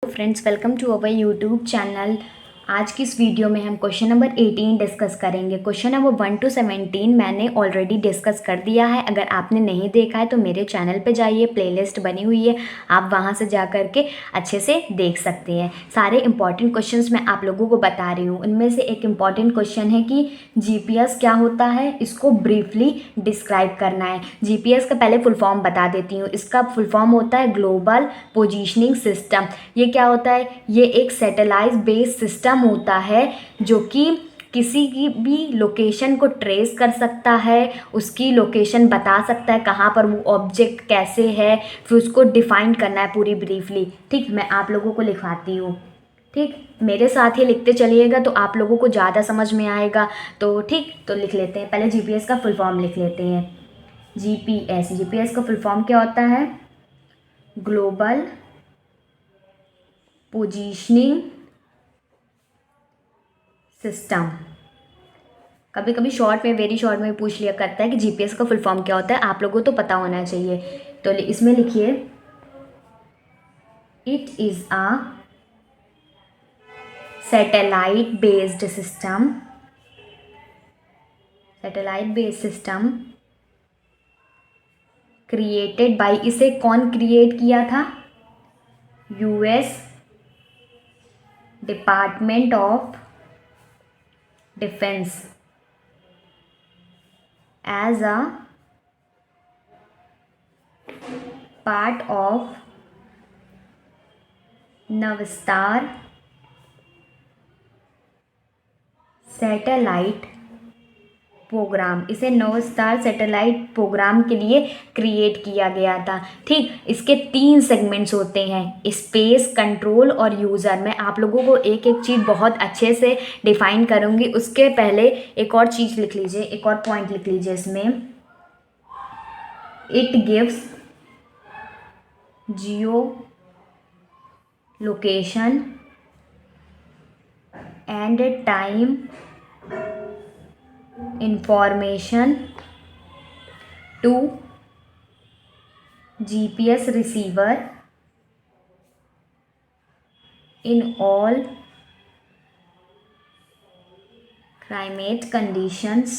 Friends, welcome to our YouTube channel. आज की इस वीडियो में हम क्वेश्चन नंबर 18 डिस्कस करेंगे। क्वेश्चन नंबर 1 to 17 मैंने ऑलरेडी डिस्कस कर दिया है। अगर आपने नहीं देखा है तो मेरे चैनल पे जाइए, प्लेलिस्ट बनी हुई है, आप वहां से जा कर के अच्छे से देख सकते हैं। सारे इंपॉर्टेंट क्वेश्चंस मैं आप लोगों को बता रही हूँ। उनमें से एक इम्पॉर्टेंट क्वेश्चन है कि जीपीएस क्या होता है, इसको ब्रीफली डिस्क्राइब करना है। जीपीएस का पहले फुल फॉर्म बता देती हूँ। इसका फुल फॉर्म होता है ग्लोबल पोजीशनिंग सिस्टम। ये क्या होता है? ये एक सैटेलाइट बेस्ड सिस्टम होता है जो कि किसी की भी लोकेशन को ट्रेस कर सकता है, उसकी लोकेशन बता सकता है कहाँ पर वो ऑब्जेक्ट कैसे है, फिर उसको डिफाइन करना है पूरी ब्रीफली। ठीक, मैं आप लोगों को लिखवाती हूँ। ठीक, मेरे साथ ही लिखते चलिएगा तो आप लोगों को ज़्यादा समझ में आएगा। तो ठीक, तो लिख लेते हैं। पहले जीपीएस का फुल फॉर्म लिख लेते हैं। जीपीएस का फुल फॉर्म क्या होता है? Global positioning system. कभी कभी शॉर्ट में, वेरी शॉर्ट में पूछ लिया करता है कि जीपीएस का फुल फॉर्म क्या होता है। आप लोगों को तो पता होना चाहिए। तो इसमें लिखिए, it is a satellite based system. Satellite based system created by, इसे कौन क्रिएट किया था? US department of defence as a part of Navstar satellite programme. इसे नवस्टार सैटेलाइट प्रोग्राम के लिए क्रिएट किया गया था। ठीक, इसके 3 सेगमेंट्स होते हैं, स्पेस, कंट्रोल और यूज़र। मैं आप लोगों को एक एक चीज़ बहुत अच्छे से डिफाइन करूँगी। उसके पहले एक और चीज़ लिख लीजिए, एक और पॉइंट लिख लीजिए इसमें। It gives geo location and time information to GPS receiver in all climate conditions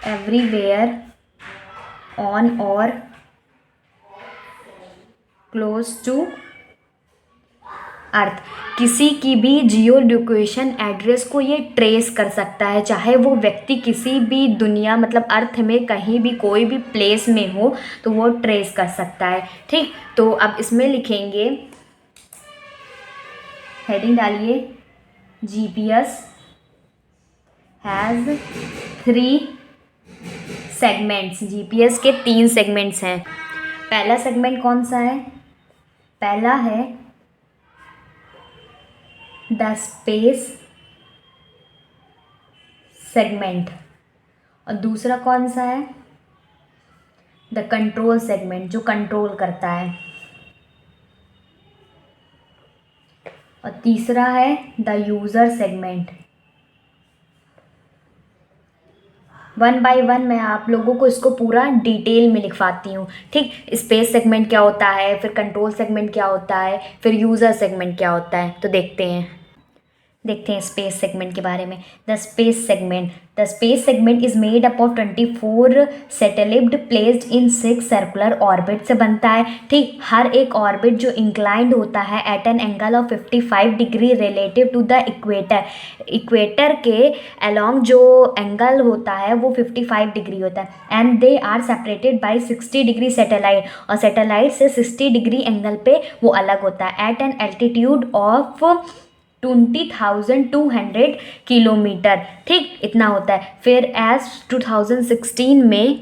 everywhere on or close to earth. किसी की भी जियो लोकेशन एड्रेस को ये ट्रेस कर सकता है, चाहे वो व्यक्ति किसी भी दुनिया, मतलब अर्थ में कहीं भी कोई भी प्लेस में हो तो वो ट्रेस कर सकता है। ठीक, तो अब इसमें लिखेंगे, हेडिंग डालिए, जीपीएस हैज़ 3 सेगमेंट्स। जीपीएस के 3 सेगमेंट्स हैं। पहला सेगमेंट कौन सा है? पहला है द स्पेस सेगमेंट और दूसरा कौन सा है? द कंट्रोल सेगमेंट, जो कंट्रोल करता है। और तीसरा है द यूज़र सेगमेंट। 1 by 1 मैं आप लोगों को इसको पूरा डिटेल में लिखवाती हूँ। ठीक, स्पेस सेगमेंट क्या होता है, फिर कंट्रोल सेगमेंट क्या होता है, फिर यूज़र सेगमेंट क्या होता है। तो देखते हैं स्पेस सेगमेंट के बारे में। The space segment is made up of 24 satellite placed in 6 circular orbit से बनता है। ठीक, हर एक ऑर्बिट जो इंक्लाइंड होता है at an angle of 55 degree relative to the equator. Equator के अलॉन्ग जो एंगल होता है वो 55 डिग्री होता है। And they are separated by 60 degree satellite, और सैटेलाइट से 60 डिग्री एंगल पे वो अलग होता है at an altitude of 20,200 kilometre. ठीक, इतना होता है। फिर एज 2016 में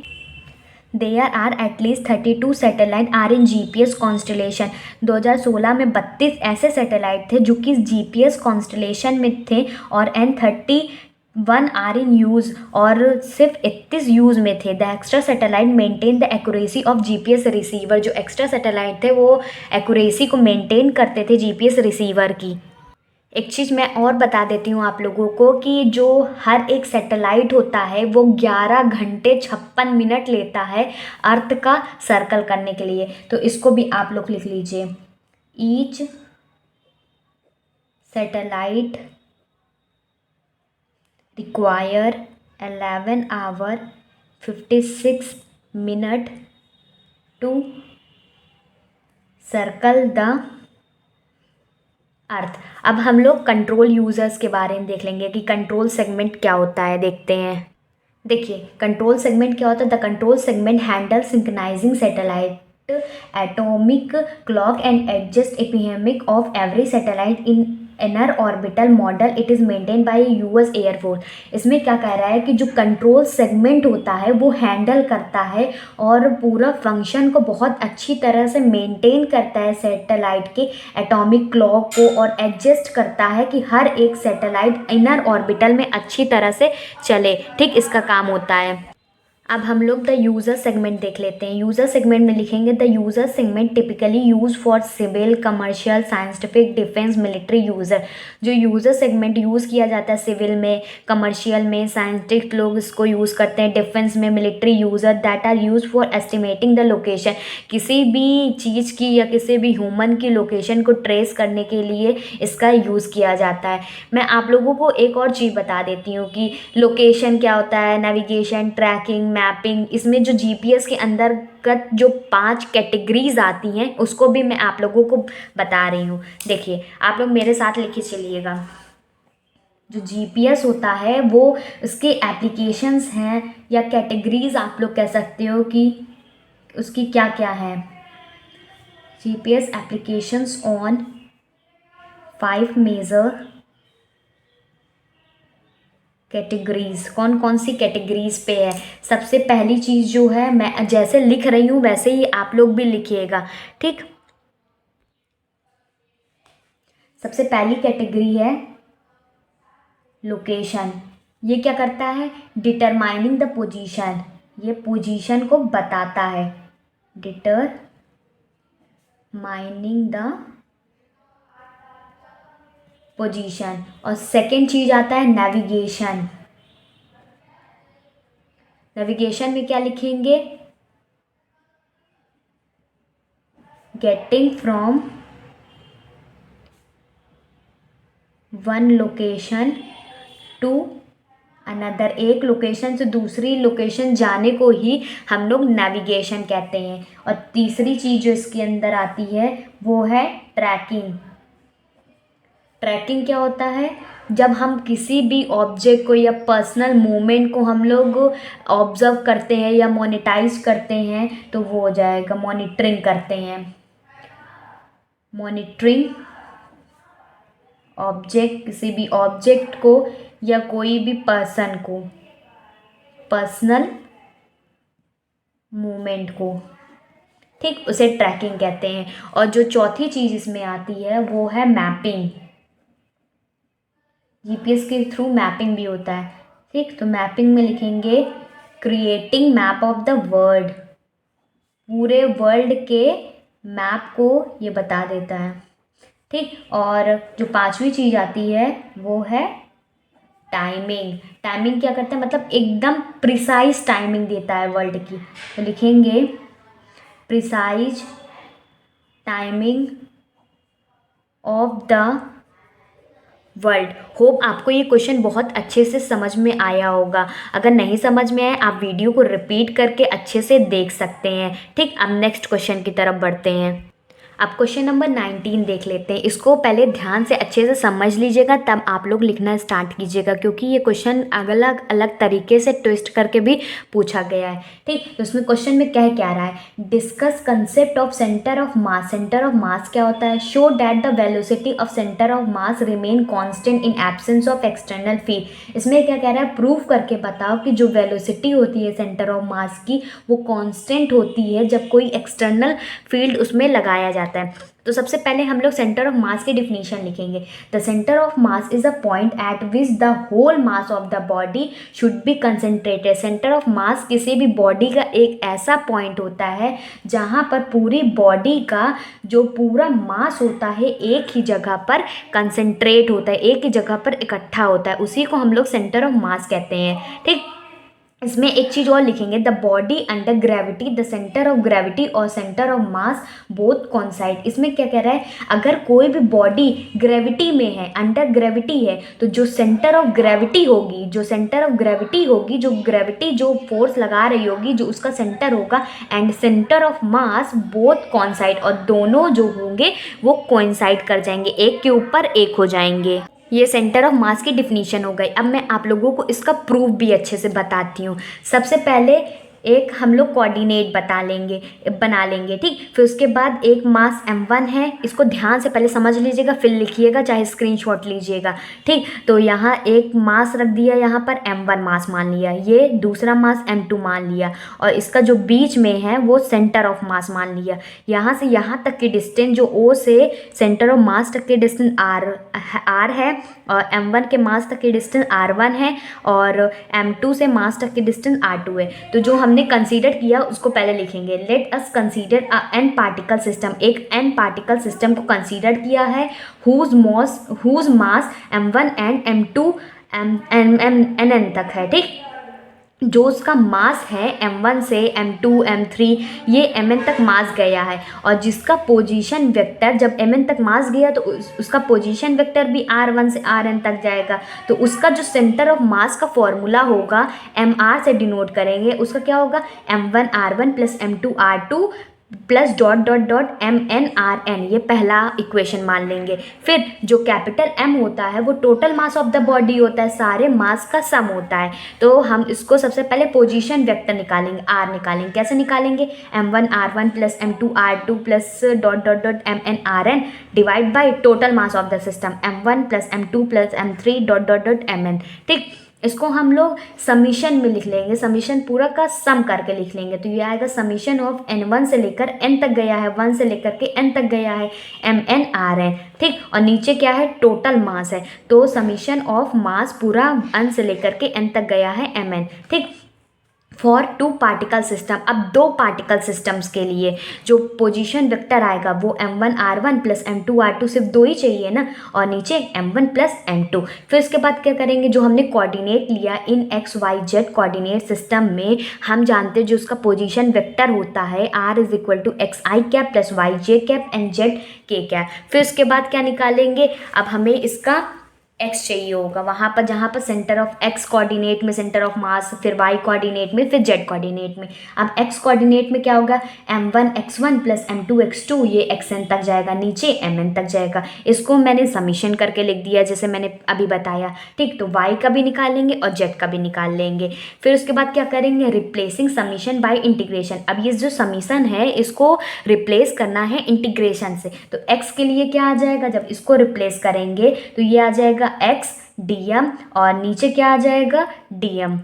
there are at least 32 satellite are in GPS constellation. 2016 में 32 ऐसे सैटेलाइट थे जो कि जीपीएस कॉन्स्टलेशन में थे, और N31 आर इन यूज़, और सिर्फ 31 यूज़ में थे। The extra satellite maintain the accuracy of GPS receiver. जो एक्स्ट्रा सैटेलाइट थे वो एक्यूरेसी को मेंटेन करते थे जीपीएस रिसीवर की। एक चीज़ मैं और बता देती हूँ आप लोगों को कि जो हर एक सैटेलाइट होता है वो 11 घंटे 56 मिनट लेता है अर्थ का सर्कल करने के लिए। तो इसको भी आप लोग लिख लीजिए। Each satellite require 11 hour 56 minute to circle the earth. अब हम लोग कंट्रोल यूजर्स के बारे में देख लेंगे कि कंट्रोल सेगमेंट क्या होता है। देखते हैं। देखिए कंट्रोल सेगमेंट क्या होता है। The control segment handle synchronising satellite atomic clock and adjust ephemeris of every satellite in inner orbital model. It is maintain by US air force. इसमें क्या कह रहा है कि जो कंट्रोल सेगमेंट होता है वो हैंडल करता है और पूरा फंक्शन को बहुत अच्छी तरह से मेंटेन करता है सैटेलाइट के एटॉमिक क्लॉक को, और एडजस्ट करता है कि हर एक सैटेलाइट इनर ऑर्बिटल में अच्छी तरह से चले। ठीक, इसका काम होता है। अब हम लोग द यूज़र सेगमेंट देख लेते हैं। यूज़र सेगमेंट में लिखेंगे the user segment typically use for civil commercial scientific defence military user. जो यूज़र सेगमेंट यूज़ किया जाता है सिविल में, कमर्शियल में, साइंटिफिक लोग इसको यूज़ करते हैं, डिफेंस में military user that are use for estimating the location. किसी भी चीज़ की या किसी भी ह्यूमन की लोकेशन को ट्रेस करने के लिए इसका यूज़ किया जाता है। मैं आप लोगों को एक और चीज़ बता देती हूँ कि लोकेशन क्या होता है, नेविगेशन, ट्रैकिंग, मैपिंग। इसमें जो जीपीएस के अंतर्गत जो 5 कैटेगरीज आती हैं उसको भी मैं आप लोगों को बता रही हूँ। देखिए आप लोग मेरे साथ लिखे चलिएगा। जो जीपीएस होता है वो उसके एप्लीकेशंस हैं या कैटेगरीज आप लोग कह सकते हो कि उसकी क्या क्या है। GPS applications on 5 major categories. कौन कौन सी कैटेगरीज पे है। सबसे पहली चीज़ जो है, मैं जैसे लिख रही हूँ वैसे ही आप लोग भी लिखिएगा। ठीक, सबसे पहली कैटेगरी है लोकेशन। ये क्या करता है, डिटरमाइनिंग द पोजीशन। ये पोजीशन को बताता है, डिटरमाइनिंग द पोजीशन। और सेकेंड चीज आता है नेविगेशन। नेविगेशन में क्या लिखेंगे, getting from one location to another. एक लोकेशन से दूसरी लोकेशन जाने को ही हम लोग नेविगेशन कहते हैं। और तीसरी चीज़ जो इसके अंदर आती है वो है ट्रैकिंग। ट्रैकिंग क्या होता है, जब हम किसी भी ऑब्जेक्ट को या पर्सनल मूवमेंट को हम लोग ऑब्जर्व करते हैं या मॉनिटाइज करते हैं तो वो हो जाएगा मॉनिटरिंग करते हैं। मॉनिटरिंग ऑब्जेक्ट, किसी भी ऑब्जेक्ट को या कोई भी पर्सन को, पर्सनल मूवमेंट को, ठीक, उसे ट्रैकिंग कहते हैं। और जो चौथी चीज़ इसमें आती है वो है मैपिंग। जीपीएस के थ्रू मैपिंग भी होता है। ठीक, तो मैपिंग में लिखेंगे creating map of the world. पूरे वर्ल्ड के मैप को ये बता देता है। ठीक, और जो पांचवी चीज़ आती है वो है टाइमिंग। टाइमिंग क्या करता है, मतलब एकदम प्रिसाइज टाइमिंग देता है वर्ल्ड की। तो लिखेंगे precise timing of the world. Hope आपको ये क्वेश्चन बहुत अच्छे से समझ में आया होगा। अगर नहीं समझ में आए आप वीडियो को रिपीट करके अच्छे से देख सकते हैं। ठीक, अब नेक्स्ट क्वेश्चन की तरफ बढ़ते हैं। अब क्वेश्चन नंबर 19 देख लेते हैं। इसको पहले ध्यान से अच्छे से समझ लीजिएगा तब आप लोग लिखना स्टार्ट कीजिएगा, क्योंकि ये क्वेश्चन अलग अलग तरीके से ट्विस्ट करके भी पूछा गया है। ठीक, तो उसमें क्वेश्चन में कह क्या रहा है, discuss concept of centre of mass. Centre of मास क्या होता है, show that the velocity of centre of mass remain constant in absence of external field. इसमें क्या कह रहा है, प्रूव करके बताओ कि जो वेलोसिटी होती है सेंटर ऑफ मास की वो कॉन्स्टेंट होती है जब कोई एक्सटर्नल फील्ड उसमें लगाया जाता है। जाता है। तो सबसे पहले हम लोग सेंटर ऑफ मास की डिफिनीशन लिखेंगे। The centre of mass is a point at which the whole mass of the body should be concentrated. Centre of mass किसी भी बॉडी का एक ऐसा पॉइंट होता है जहाँ पर पूरी बॉडी का जो पूरा मास होता है एक ही जगह पर कंसंट्रेट होता है, एक ही जगह पर इकट्ठा होता है, उसी को हम लोग सेंटर ऑफ मास कहते हैं। ठीक, इसमें एक चीज़ और लिखेंगे, the body under gravity, the centre of gravity और centre of mass both coincide. इसमें क्या कह रहा है, अगर कोई भी बॉडी ग्रेविटी में है, अंडर ग्रेविटी है, तो जो सेंटर ऑफ ग्रेविटी होगी, जो सेंटर ऑफ ग्रेविटी होगी, जो ग्रेविटी जो फोर्स लगा रही होगी, जो उसका सेंटर होगा, and centre of mass both कॉन्साइड, और दोनों जो होंगे वो कोइंसाइड कर जाएंगे, एक के ऊपर एक हो जाएंगे। ये सेंटर ऑफ मास की डिफिनीशन हो गई। अब मैं आप लोगों को इसका प्रूफ भी अच्छे से बताती हूँ। सबसे पहले एक हम लोग कोऑर्डिनेट बना लेंगे। ठीक, फिर उसके बाद एक मास m1 है, इसको ध्यान से पहले समझ लीजिएगा, फिर लिखिएगा, चाहे स्क्रीनशॉट लीजिएगा। ठीक, तो यहाँ एक मास रख दिया, यहाँ पर m1 मास मान लिया, ये दूसरा मास m2 मान लिया, और इसका जो बीच में है वो सेंटर ऑफ मास मान लिया। यहाँ से यहाँ तक की डिस्टेंस जो O से सेंटर ऑफ मास तक की डिस्टेंस r है, और m1 के मास तक की डिस्टेंस r1 है, और m2 से मास तक की डिस्टेंस r2 है। तो जो हमने कंसीडर किया उसको पहले लिखेंगे। Let us consider a n particle system. एक एन पार्टिकल सिस्टम को कंसीडर किया है, whose mass m1 and m2 n तक है। ठीक, जो उसका मास है m1 से m2 m3 ये mn तक मास गया है, और जिसका पोजीशन वेक्टर जब mn तक मास गया तो उसका पोजीशन वेक्टर भी r1 से rn तक जाएगा। तो उसका जो सेंटर ऑफ मास का फॉर्मूला होगा mr से डिनोट करेंगे, उसका क्या होगा m1 r1 plus m2 r2 plus dot dot dot mn ये पहला इक्वेशन मान लेंगे। फिर जो कैपिटल M होता है वो total mass of the body होता है, सारे मास का सम होता है। तो हम इसको सबसे पहले पोजीशन वेक्टर निकालेंगे, R निकालेंगे। कैसे निकालेंगे, m1 r1 plus m2 r2 plus dot dot dot mn divide by total mass of the system m1 plus m2 plus m3 dot dot dot mn। ठीक, इसको हम लोग समीशन में लिख लेंगे, समीशन पूरा का सम करके लिख लेंगे। तो ये आएगा समीशन ऑफ n1 से लेकर n तक गया है, 1 से लेकर के n तक गया है mn rn। ठीक, और नीचे क्या है, टोटल मास है, तो समीशन ऑफ मास पूरा 1 से लेकर के n तक गया है mn। ठीक, फॉर 2 पार्टिकल सिस्टम। अब 2 पार्टिकल सिस्टम्स के लिए जो पोजीशन वेक्टर आएगा वो m1 r1 plus m2 r2, सिर्फ 2 ही चाहिए ना, और नीचे m1 प्लस m2। फिर उसके बाद क्या करेंगे, जो हमने कोऑर्डिनेट लिया इन x y z coordinate system में, हम जानते हैं जो उसका पोजीशन वेक्टर होता है r is equal to x i cap plus y j cap and z k cap. फिर उसके बाद क्या निकालेंगे, अब हमें इसका x चाहिए होगा, वहाँ पर जहाँ पर सेंटर ऑफ x कोऑर्डिनेट में सेंटर ऑफ मास, फिर y कोऑर्डिनेट में, फिर z कोऑर्डिनेट में। अब x कोऑर्डिनेट में क्या होगा, m1 x1 plus m2 x2, ये xn तक जाएगा, नीचे mn तक जाएगा। इसको मैंने समीशन करके लिख दिया जैसे मैंने अभी बताया। ठीक, तो y का भी निकालेंगे और z का भी निकाल लेंगे। फिर उसके बाद क्या करेंगे, रिप्लेसिंग समीशन बाय इंटीग्रेशन। अब ये जो समीशन है इसको रिप्लेस करना है इंटीग्रेशन से। तो x के लिए क्या आ जाएगा, जब इसको रिप्लेस करेंगे तो ये आ जाएगा x dm, और नीचे क्या आ जाएगा dm।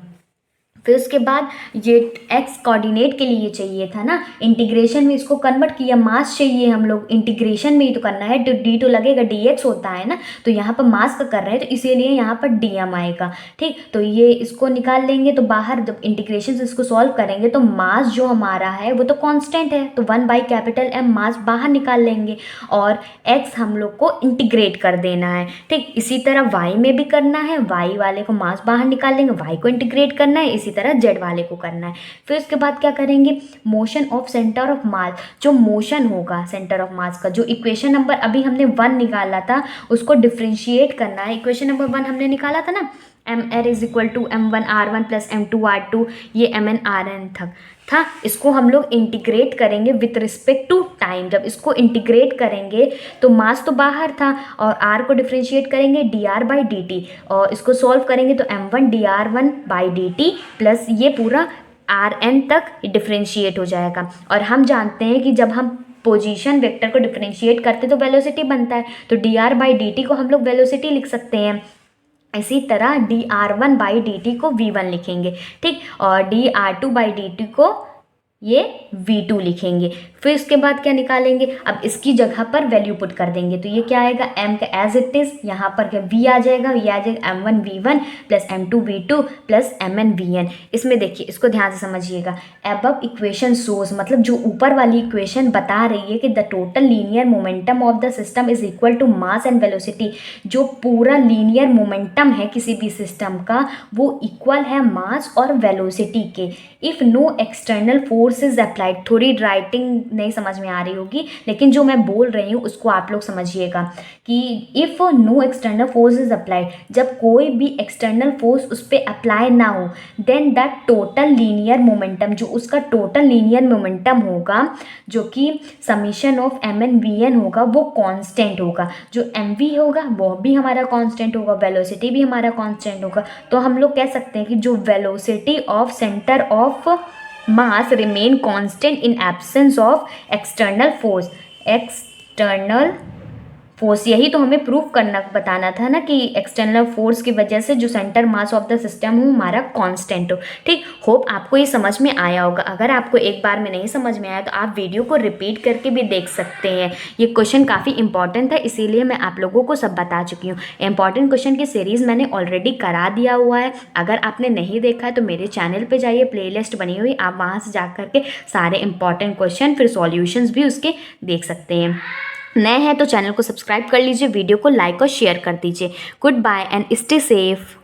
फिर उसके बाद ये x कोऑर्डिनेट के लिए चाहिए था ना, इंटीग्रेशन में इसको कन्वर्ट किया, मास चाहिए हम लोग, इंटीग्रेशन में ही तो करना है, तो d तो लगेगा, dx होता है ना, तो यहाँ पर मास का कर रहे हैं तो इसीलिए यहाँ पर dm आएगा। ठीक, तो ये इसको निकाल लेंगे, तो बाहर जब इंटीग्रेशन से इसको सॉल्व करेंगे तो मास जो हमारा है वो तो कांस्टेंट है, तो 1 बाई कैपिटल M मास बाहर निकाल लेंगे, और x हम लोग को इंटीग्रेट कर देना है। ठीक, इसी तरह y में भी करना है, y वाले को मास बाहर निकाल लेंगे, y को इंटीग्रेट करना है, इसी तरह जेड वाले को करना है। फिर उसके बाद क्या करेंगे, मोशन ऑफ सेंटर ऑफ मास, जो मोशन होगा सेंटर ऑफ मास का, जो इक्वेशन नंबर अभी हमने 1 निकाला था उसको डिफ्रेंशिएट करना है। इक्वेशन नंबर 1 हमने निकाला था ना, mr is equal to m1 r1 plus m2 r2, ये mn rn तक था। इसको हम लोग इंटीग्रेट करेंगे विथ रिस्पेक्ट टू टाइम। जब इसको इंटीग्रेट करेंगे तो मास तो बाहर था, और r को डिफ्रेंशिएट करेंगे dr बाई dt, और इसको सॉल्व करेंगे तो m1 dr1 by dt plus ये पूरा rn तक डिफ्रेंशिएट हो जाएगा। और हम जानते हैं कि जब हम पोजीशन वेक्टर को डिफ्रेंशिएट करते तो वेलोसिटी बनता है, तो dr बाई dt को हम लोग वेलोसिटी लिख सकते हैं। इसी तरह dr1 बाई dt को v1 लिखेंगे। ठीक, और dr2 बाई dt को ये V2 लिखेंगे। फिर उसके बाद क्या निकालेंगे, अब इसकी जगह पर वैल्यू पुट कर देंगे तो ये क्या आएगा, m का एज इट इज, यहाँ पर क्या v आ जाएगा, ये आ जाएगा m1 v1 plus m2 v2 plus mn vn। इसमें देखिए, इसको ध्यान से समझिएगा, अबव इक्वेशन सोर्स मतलब जो ऊपर वाली इक्वेशन बता रही है कि the total linear momentum of the system is equal to mass and velocity. जो पूरा लीनियर मोमेंटम है किसी भी सिस्टम का वो इक्वल है मास और वेलोसिटी के। If no external force is applied, थोड़ी राइटिंग नहीं समझ में आ रही होगी लेकिन जो मैं बोल रही हूँ उसको आप लोग समझिएगा कि if no external force is applied, जब कोई भी एक्सटर्नल फोर्स उस पर अप्लाई ना हो, then that total linear momentum, जो उसका टोटल लीनियर मोमेंटम होगा जो कि summation of m n v n होगा वो कांस्टेंट होगा। जो एम वी होगा वो भी हमारा कांस्टेंट होगा, वेलोसिटी भी हमारा कांस्टेंट होगा। तो हम लोग कह सकते हैं कि जो velocity of centre of mass remain constant in absence of external force। external force, यही तो हमें प्रूव करना बताना था ना कि एक्सटर्नल फोर्स की वजह से जो centre mass of the system हो हमारा कांस्टेंट हो। ठीक, होप आपको ये समझ में आया होगा। अगर आपको एक बार में नहीं समझ में आया तो आप वीडियो को रिपीट करके भी देख सकते हैं। ये क्वेश्चन काफ़ी इंपॉर्टेंट था इसीलिए मैं आप लोगों को सब बता चुकी हूँ। इंपॉर्टेंट क्वेश्चन की सीरीज़ मैंने ऑलरेडी करा दिया हुआ है, अगर आपने नहीं देखा है तो मेरे चैनल पर जाइए, प्ले लिस्ट बनी हुई, आप वहाँ से जा करके सारे इंपॉर्टेंट क्वेश्चन फिर सॉल्यूशंस भी उसके देख सकते हैं। नए हैं तो चैनल को सब्सक्राइब कर लीजिए, वीडियो को लाइक और शेयर कर दीजिए। Goodbye and stay safe.